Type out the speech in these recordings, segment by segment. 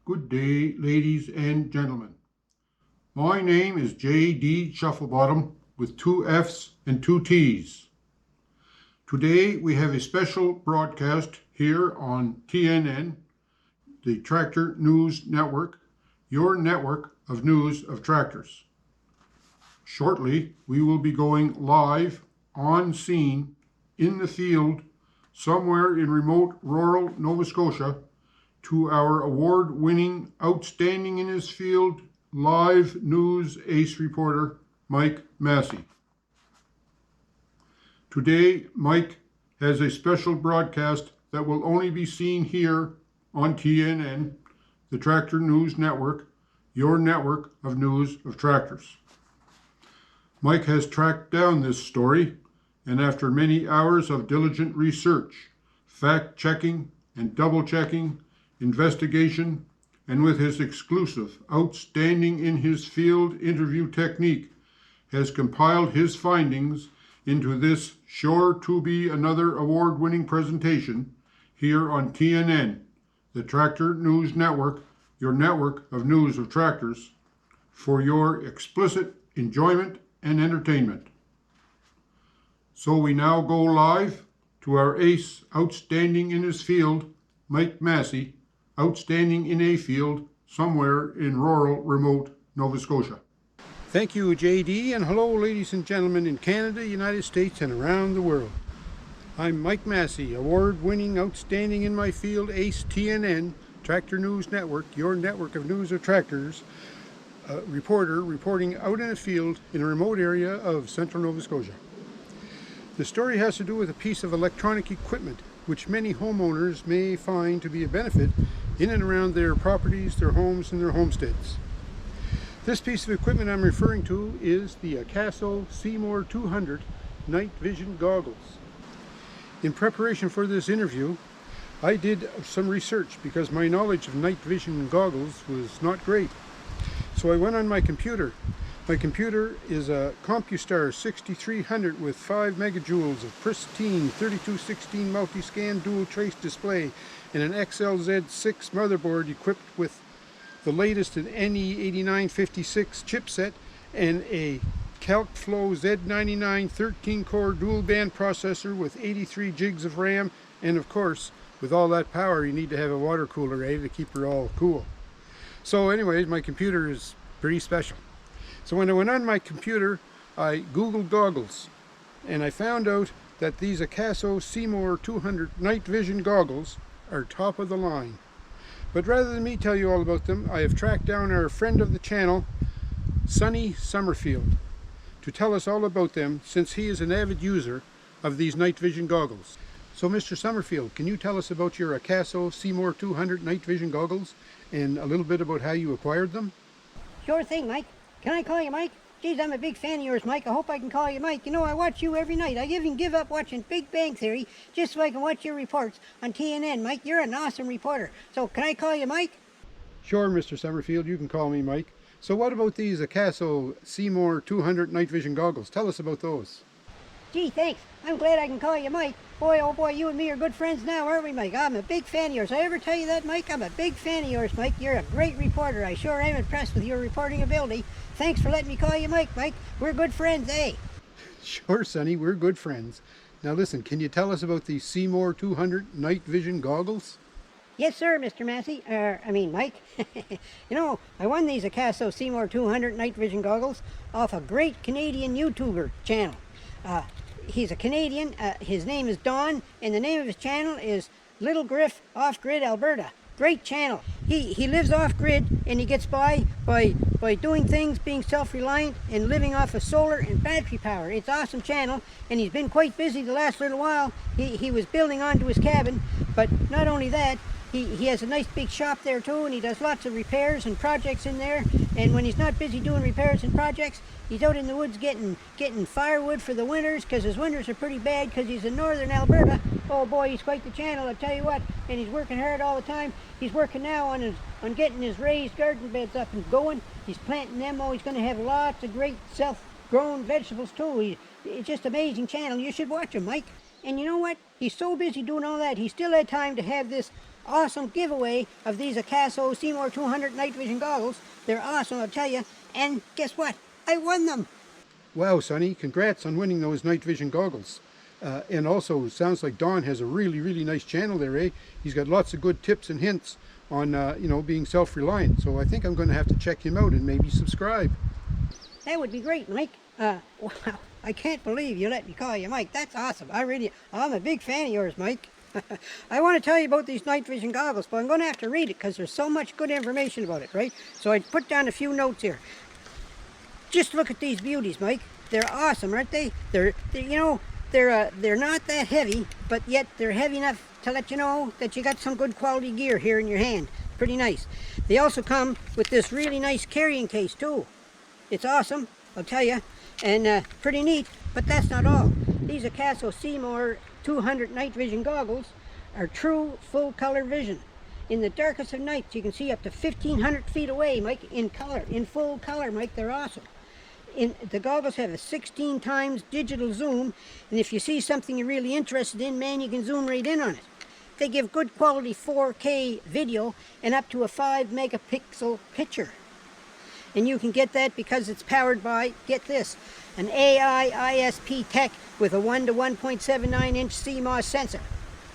Good day, ladies and gentlemen. My name is J.D. Shufflebottom with 2 F's and 2 T's. Today we have a special broadcast here on TNN, the Tractor News Network, your network of news of tractors. Shortly we will be going live on scene in the field somewhere in remote rural Nova Scotia to our award-winning, outstanding in his field, live news ace reporter, Mike Massey. Today, Mike has a special broadcast that will only be seen here on TNN, the Tractor News Network, your network of news of tractors. Mike has tracked down this story, and after many hours of diligent research, fact-checking and double-checking, investigation, and with his exclusive, outstanding in his field interview technique, has compiled his findings into this sure to be another award-winning presentation here on TNN, the Tractor News Network, your network of news of tractors, for your explicit enjoyment and entertainment. So we now go live to our ace, outstanding in his field, Mike Massey, outstanding in a field somewhere in rural, remote Nova Scotia. Thank you, JD, and hello, ladies and gentlemen in Canada, United States, and around the world. I'm Mike Massey, award-winning, outstanding in my field, ace TNN, Tractor News Network, your network of news of tractors, reporter reporting out in a field in a remote area of central Nova Scotia. The story has to do with a piece of electronic equipment which many homeowners may find to be a benefit in and around their properties, their homes, and their homesteads. This piece of equipment I'm referring to is the Akaso Seemor 200 night vision goggles. In preparation for this interview, I did some research because my knowledge of night vision goggles was not great. So I went on my computer. My computer is a CompuStar 6300 with 5 megajoules of pristine 3216 multi-scan dual trace display and an XLZ6 motherboard equipped with the latest in NE8956 chipset and a CalcFlow Z99 13-core dual-band processor with 83 gigs of RAM, and of course, with all that power, you need to have a water cooler ready to keep her all cool. So anyways, my computer is pretty special. So when I went on my computer, I Googled goggles, and I found out that these Akaso Seemor 200 night vision goggles are top of the line. But rather than me tell you all about them, I have tracked down our friend of the channel, Sonny Summerfield, to tell us all about them, since he is an avid user of these night vision goggles. So Mr. Summerfield, can you tell us about your Akaso Seemor 200 night vision goggles and a little bit about how you acquired them? Sure thing, Mike. Can I call you Mike? Geez, I'm a big fan of yours, Mike. I hope I can call you Mike. You know, I watch you every night. I even give up watching Big Bang Theory just so I can watch your reports on TNN. Mike, you're an awesome reporter. So can I call you Mike? Sure, Mr. Summerfield, you can call me Mike. So what about these Akaso Seemor 200 night vision goggles? Tell us about those. Gee, thanks. I'm glad I can call you Mike. Boy, oh boy, you and me are good friends now, aren't we, Mike? I'm a big fan of yours. Did I ever tell you that, Mike? I'm a big fan of yours, Mike. You're a great reporter. I sure am impressed with your reporting ability. Thanks for letting me call you Mike, Mike. We're good friends, eh? Sure, Sonny, we're good friends. Now listen, can you tell us about the Seemor 200 night vision goggles? Yes, sir, Mr. Massey. Mike. You know, I won these Akaso Seemor 200 night vision goggles off a great Canadian YouTuber channel. He's a Canadian. His name is Don, and the name of his channel is Little Griff Off Grid Alberta. Great channel. He lives off grid, and he gets by doing things, being self-reliant, and living off of solar and battery power. It's an awesome channel, and he's been quite busy the last little while. He was building onto his cabin, but not only that, he has a nice big shop there too, and he does lots of repairs and projects in there. And when he's not busy doing repairs and projects, he's out in the woods getting firewood for the winters, because his winters are pretty bad because he's in northern Alberta. Oh boy, he's quite the channel, I tell you what. And he's working hard all the time. He's working now on getting his raised garden beds up and going. He's planting them. Oh, he's going to have lots of great self-grown vegetables too. It's just an amazing channel. You should watch him, Mike. And you know what? He's so busy doing all that, he still had time to have this awesome giveaway of these Akaso Seemor 200 night vision goggles. They're awesome, I'll tell you. And guess what? I won them. Wow, Sonny, congrats on winning those night vision goggles. And also, it sounds like Don has a really nice channel there, eh? He's got lots of good tips and hints on, you know, being self-reliant. So I think I'm going to have to check him out and maybe subscribe. That would be great, Mike. Wow, I can't believe you let me call you Mike. That's awesome. I'm a big fan of yours, Mike. I want to tell you about these night vision goggles, but I'm going to have to read it because there's so much good information about it, right? So I put down a few notes here. Just look at these beauties, Mike. They're awesome, aren't they? They're not that heavy, but yet they're heavy enough to let you know that you got some good quality gear here in your hand. Pretty nice. They also come with this really nice carrying case too. It's awesome, I'll tell you, and pretty neat, but that's not all. These Akaso Seemor 200 night vision goggles are true full color vision. In the darkest of nights, you can see up to 1,500 feet away, Mike, in color, in full color, Mike. They're awesome. The goggles have a 16 times digital zoom, and if you see something you're really interested in, man, you can zoom right in on it. They give good quality 4K video and up to a 5 megapixel picture. And you can get that because it's powered by, get this, an AI ISP tech with a 1 to 1.79 inch CMOS sensor.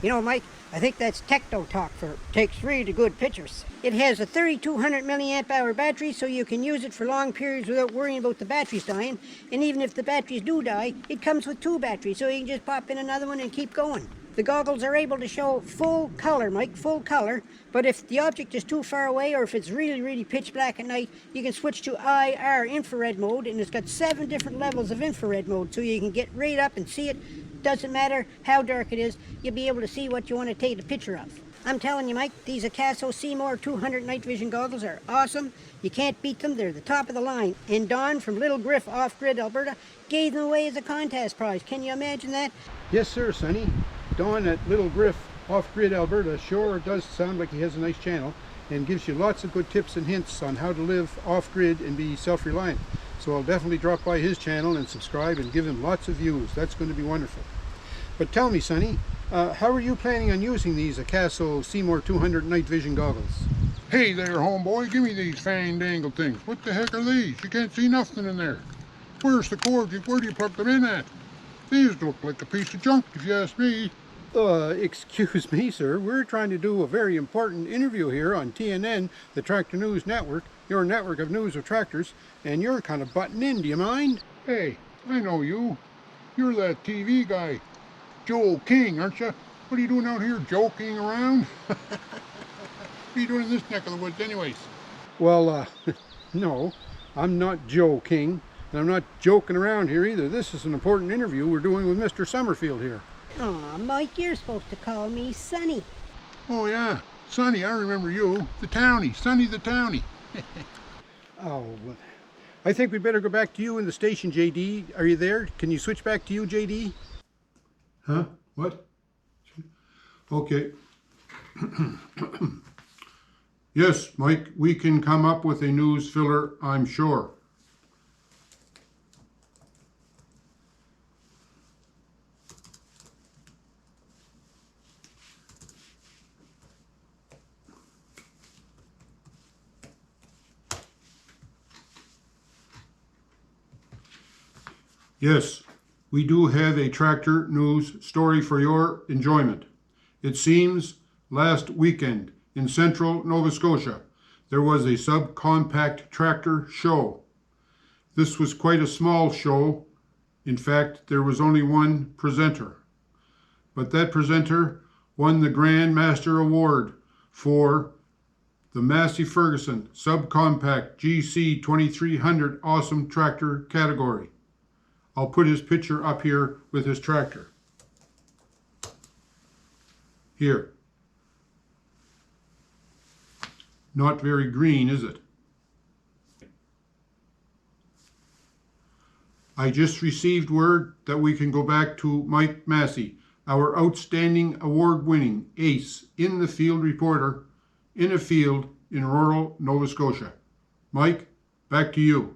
You know, Mike, I think that's techno talk for takes really good pictures. It has a 3200 milliamp hour battery, so you can use it for long periods without worrying about the batteries dying. And even if the batteries do die, it comes with 2 batteries, so you can just pop in another one and keep going. The goggles are able to show full color, Mike, full color, but if the object is too far away or if it's really pitch black at night, you can switch to IR infrared mode, and it's got 7 different levels of infrared mode, so you can get right up and see it. Doesn't matter how dark it is, you'll be able to see what you want to take a picture of. I'm telling you, Mike, these Akaso Seemor 200 night vision goggles are awesome. You can't beat them. They're the top of the line. And Don from Little Griff Off Grid Alberta gave them away as a contest prize. Can you imagine that? Yes, sir, Sonny. Don at Little Griff Off Grid Alberta sure does sound like he has a nice channel and gives you lots of good tips and hints on how to live off-grid and be self-reliant. So I'll definitely drop by his channel and subscribe and give him lots of views. That's going to be wonderful. But tell me, Sonny, how are you planning on using these Akaso Seemor 200 night vision goggles? Hey there, homeboy, give me these fandangled things. What the heck are these? You can't see nothing in there. Where's the cord? Where do you plug them in at? These look like a piece of junk, if you ask me. Excuse me, sir. We're trying to do a very important interview here on TNN, the Tractor News Network, your network of news of tractors, and you're kind of butting in. Do you mind? Hey, I know you. You're that TV guy, Joe King, aren't you? What are you doing out here, joking around? What are you doing in this neck of the woods anyways? Well, no, I'm not Joe King, and I'm not joking around here either. This is an important interview we're doing with Mr. Summerfield here. Aw, Mike, you're supposed to call me Sonny. Oh yeah, Sonny, I remember you. The Townie, Sonny the Townie. Oh, I think we'd better go back to you in the station, JD. Are you there? Can you switch back to you, JD? Huh? What? Okay. Yes, Mike, we can come up with a news filler, I'm sure. Yes, we do have a tractor news story for your enjoyment. It seems last weekend in central Nova Scotia, there was a subcompact tractor show. This was quite a small show. In fact, there was only one presenter. But that presenter won the Grand Master Award for the Massey Ferguson Subcompact GC 2300 Awesome Tractor category. I'll put his picture up here with his tractor. Here. Not very green, is it? I just received word that we can go back to Mike Massey, our outstanding award-winning ace in the field reporter in a field in rural Nova Scotia. Mike, back to you.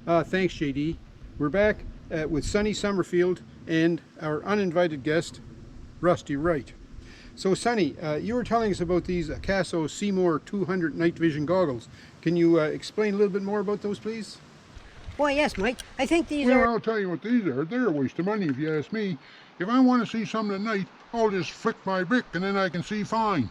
Thanks, JD. We're back with Sonny Summerfield and our uninvited guest, Rusty Wright. So Sonny, you were telling us about these Akaso Seemor 200 night vision goggles. Can you explain a little bit more about those, please? Why, yes, Mike. I think these Well, are... I'll tell you what these are. They're a waste of money if you ask me. If I want to see something at night, I'll just flick my brick and then I can see fine.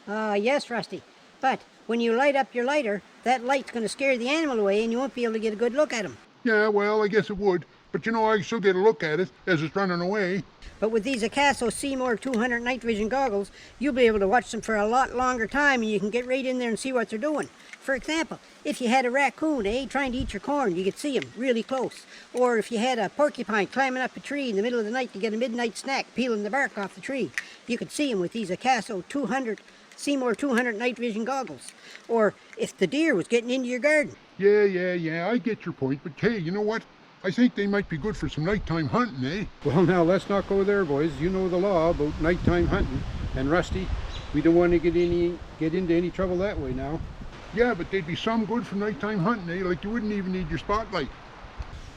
Yes, Rusty. But when you light up your lighter, that light's going to scare the animal away and you won't be able to get a good look at him. Yeah, well, I guess it would. But you know, I still get a look at it as it's running away. But with these Akaso Seemor 200 night vision goggles, you'll be able to watch them for a lot longer time and you can get right in there and see what they're doing. For example, if you had a raccoon, trying to eat your corn, you could see him really close. Or if you had a porcupine climbing up a tree in the middle of the night to get a midnight snack, peeling the bark off the tree, you could see him with these Akaso Seemor 200 night vision goggles. Or if the deer was getting into your garden. Yeah, I get your point. But hey, you know what? I think they might be good for some nighttime hunting, eh? Well, now let's not go there, boys. You know the law about nighttime hunting. And Rusty, we don't want to get into any trouble that way now. Yeah, but they'd be some good for nighttime hunting, eh? Like you wouldn't even need your spotlight.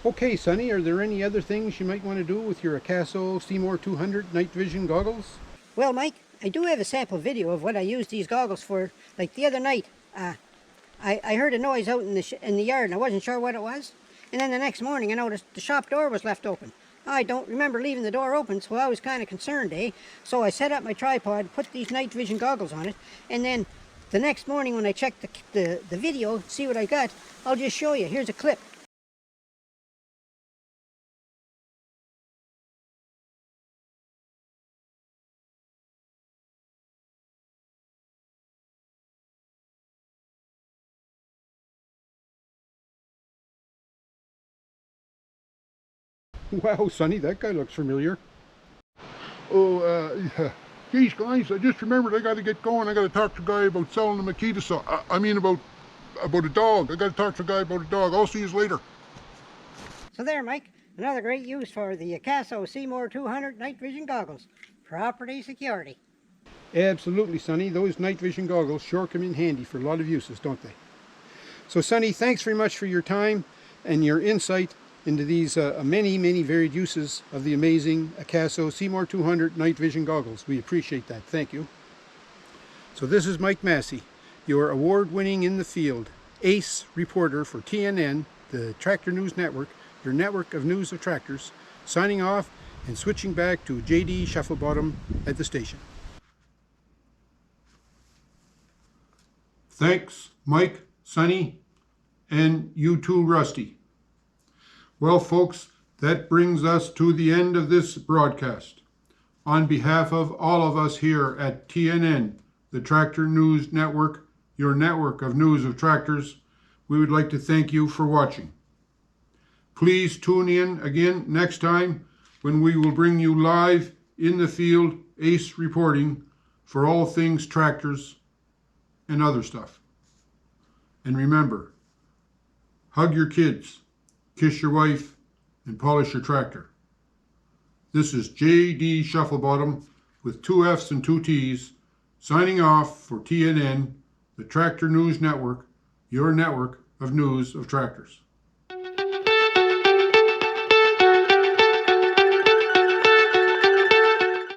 Okay, Sonny, are there any other things you might want to do with your Akaso Seemor 200 night vision goggles? Well, Mike, I do have a sample video of what I used these goggles for. Like the other night, I heard a noise out in the yard and I wasn't sure what it was. And then the next morning I noticed the shop door was left open. I don't remember leaving the door open, so I was kind of concerned, eh? So I set up my tripod, put these night vision goggles on it, and then the next morning when I checked the video, see what I got, I'll just show you. Here's a clip. Wow, Sonny, that guy looks familiar. Oh, geez, guys, I just remembered I got to get going. I got to talk to a guy about selling a Makita saw. I mean about a dog. I got to talk to a guy about a dog. I'll see you later. So there, Mike, another great use for the Akaso Seemor 200 night vision goggles. Property security. Absolutely, Sonny. Those night vision goggles sure come in handy for a lot of uses, don't they? So, Sonny, thanks very much for your time and your insight into these many varied uses of the amazing Akaso Seemor 200 night vision goggles. We appreciate that. Thank you. So this is Mike Massey, your award-winning in the field ace reporter for TNN, the Tractor News Network, your network of news of tractors, signing off and switching back to JD Shufflebottom at the station. Thanks, Mike, Sonny, and you too, Rusty. Well, folks, that brings us to the end of this broadcast. On behalf of all of us here at TNN, the Tractor News Network, your network of news of tractors, we would like to thank you for watching. Please tune in again next time when we will bring you live in the field ace reporting for all things tractors and other stuff. And remember, hug your kids, kiss your wife, and polish your tractor. This is J.D. Shufflebottom with 2 F's and 2 T's, signing off for TNN, the Tractor News Network, your network of news of tractors.